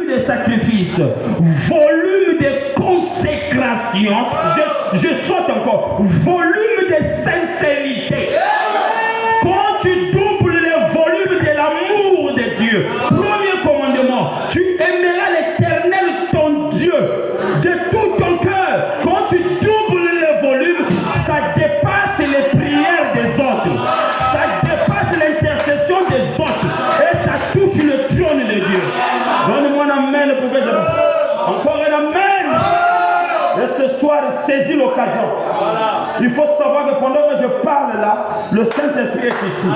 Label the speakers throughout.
Speaker 1: volume de sacrifice, volume de consécration, je saute encore, volume de sincérité. Quand tu doubles le volume de l'amour de Dieu, premier commandement, tu aimeras l'Éternel ton Dieu de tout ton cœur. Quand tu doubles le volume, ça dépasse les prières des autres, ça dépasse l'intercession des autres et ça touche le trône de Dieu. Donne-moi un amen pour que je... Encore un amen. Et ce soir, saisis l'occasion. Il faut savoir que pendant que je parle là, le Saint-Esprit est ici.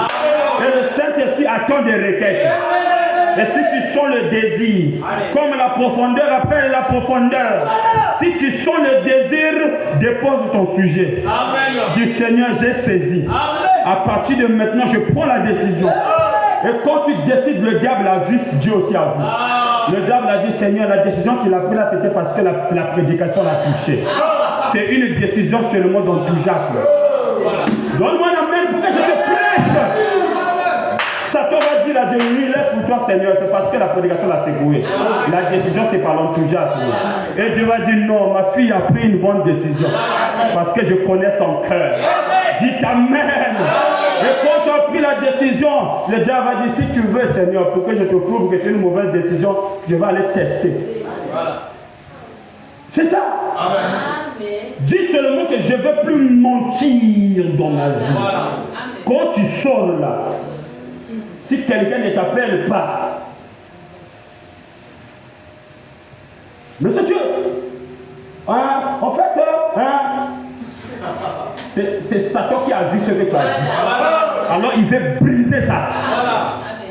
Speaker 1: Et le Saint-Esprit attend des requêtes. Et si tu sens le désir, comme la profondeur appelle la profondeur, si tu sens le désir, dépose ton sujet. Dis Seigneur, j'ai saisi. À partir de maintenant, je prends la décision. Et quand tu décides, le diable a vu, Dieu aussi a vu. Le diable a dit, Seigneur, la décision qu'il a prise là, c'était parce que la prédication l'a touché. C'est une décision seulement d'enthousiasme. Donne-moi la main pour que je te prêche. Satan va dire à Dieu, oui, laisse pour toi, Seigneur, c'est parce que la prédication l'a secoué. La décision, c'est par l'enthousiasme. Et Dieu va dire, non, ma fille a pris une bonne décision. Parce que je connais son cœur. Dis Amen. Et quand tu as pris la décision, le diable va dire, si tu veux, Seigneur, pour que je te prouve que c'est une mauvaise décision, je vais aller tester. C'est ça. Amen. Dis seulement que je ne veux plus mentir dans ma vie. Quand tu sors là, si quelqu'un ne t'appelle pas, Monsieur Dieu, en fait, c'est Satan qui a vu ce que tu as dit. Alors il veut briser ça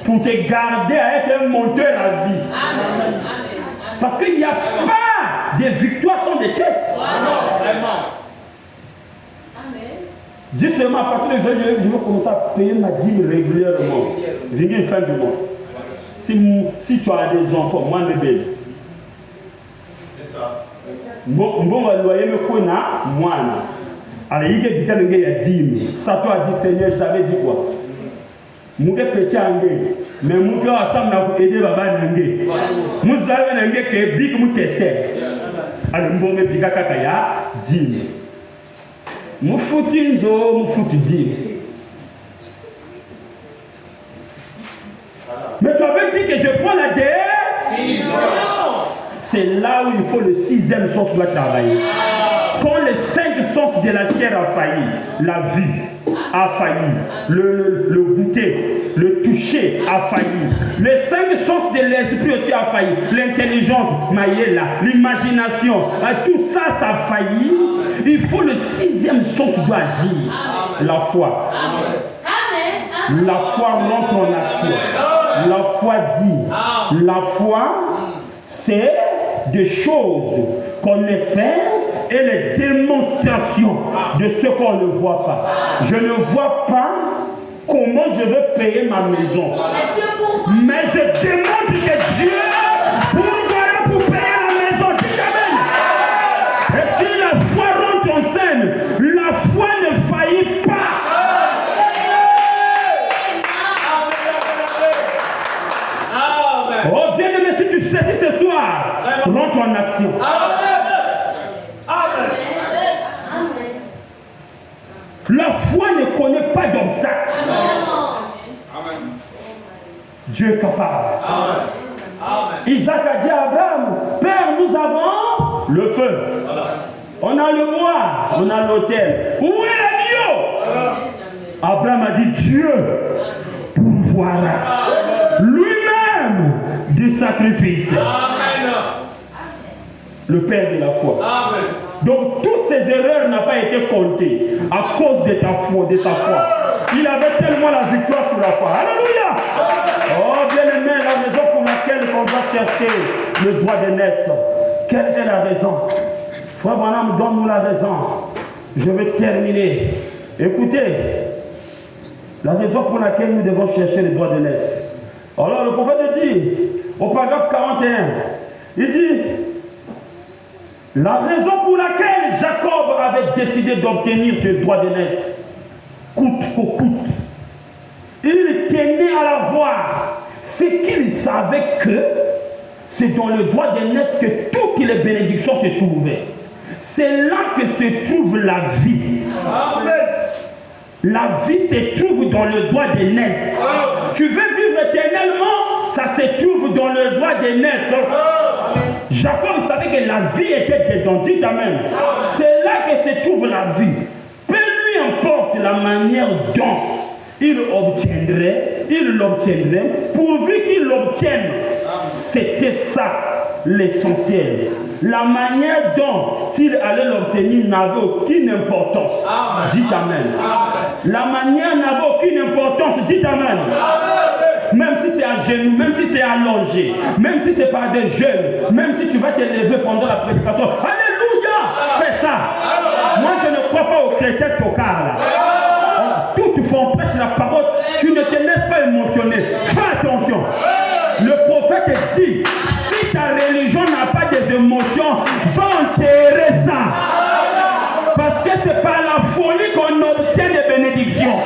Speaker 1: pour te garder à être un monteur à vie. Parce qu'il n'y a pas de victoire sans des tests. Dis seulement à partir de aujourd'hui, je vais commencer à payer ma dîme régulièrement. Venir une fin du mois. Si tu as des enfants, moi je vais. C'est ça. Bon, loyer me connaît, moi. Alors, il y a des dîmes. Ça toi dit, Seigneur, je t'avais dit quoi? Moi, je suis petit, mais moi, je suis aider Baba Nangé. Moi, je suis Nangé qui est big, moi, testé. Alors, je vais me dire qu'il y a dîme. Moi, je suis dîme. Mais tu avais dit que je prends la décision. C'est là où il faut le sixième sens doit travailler. Quand les 5 sens de la chair a failli, la vue a failli, le goûter, le toucher a failli, les 5 sens de l'esprit aussi a failli, l'intelligence, l'imagination, tout ça, ça a failli. Il faut le 6e sens doit agir, la foi. La foi rentre en action. La foi dit, la foi, c'est des choses qu'on espère et les démonstrations de ce qu'on ne voit pas. Je ne vois pas comment je vais payer ma maison. Mais je demande que Dieu pour payer la maison. Et si la foi rentre en scène, la foi ne faillit pas. Oh bien aimé, si tu saisis ce soir, rentre en action. La foi ne connaît pas d'obstacle. Dieu est capable. Isaac a dit à Abraham, Père, nous avons le feu. On a le bois, on a l'autel. Où est l'agneau? Abraham a dit, Dieu pourvoira lui-même du sacrifice. Le Père de la foi. Amen. Donc toutes ces erreurs n'ont pas été comptées à cause de ta foi, de sa foi. Il avait tellement la victoire sur la foi. Alléluia. Oh bien aimé, la raison pour laquelle on va chercher le droit d'aînesse. Quelle est la raison? Frère Branham, donne-nous la raison. Je vais terminer. Écoutez, la raison pour laquelle nous devons chercher le droit d'aînesse. Alors le prophète dit, au paragraphe 41, il dit, la raison pour laquelle Jacob avait décidé d'obtenir ce droit d'aînesse, coûte que coûte, il tenait à l'avoir, c'est qu'il savait que c'est dans le droit d'aînesse que toutes les bénédictions se trouvaient. C'est là que se trouve la vie. Amen. La vie se trouve dans le droit d'aînesse. Tu veux vivre éternellement, ça se trouve dans le droit d'aînesse. Jacob savait que la vie était dedans. Dites amen. C'est là que se trouve la vie. Peu lui importe la manière dont il l'obtiendrait, pourvu qu'il l'obtienne. C'était ça l'essentiel. La manière dont il allait l'obtenir n'avait aucune importance. Dites amen. La manière n'avait aucune importance. Dites amen. Même si c'est à genoux, même si c'est allongé, même si c'est par des jeunes, même si tu vas te lever pendant la prédication. Alléluia! Fais ça. Moi, je ne crois pas aux chrétiens tocards. Toutefois, on prêche la parole, tu ne te laisses pas émotionner. Fais attention. Le prophète dit, si ta religion n'a pas des émotions, va enterrer ça. Parce que c'est par la folie qu'on obtient des bénédictions.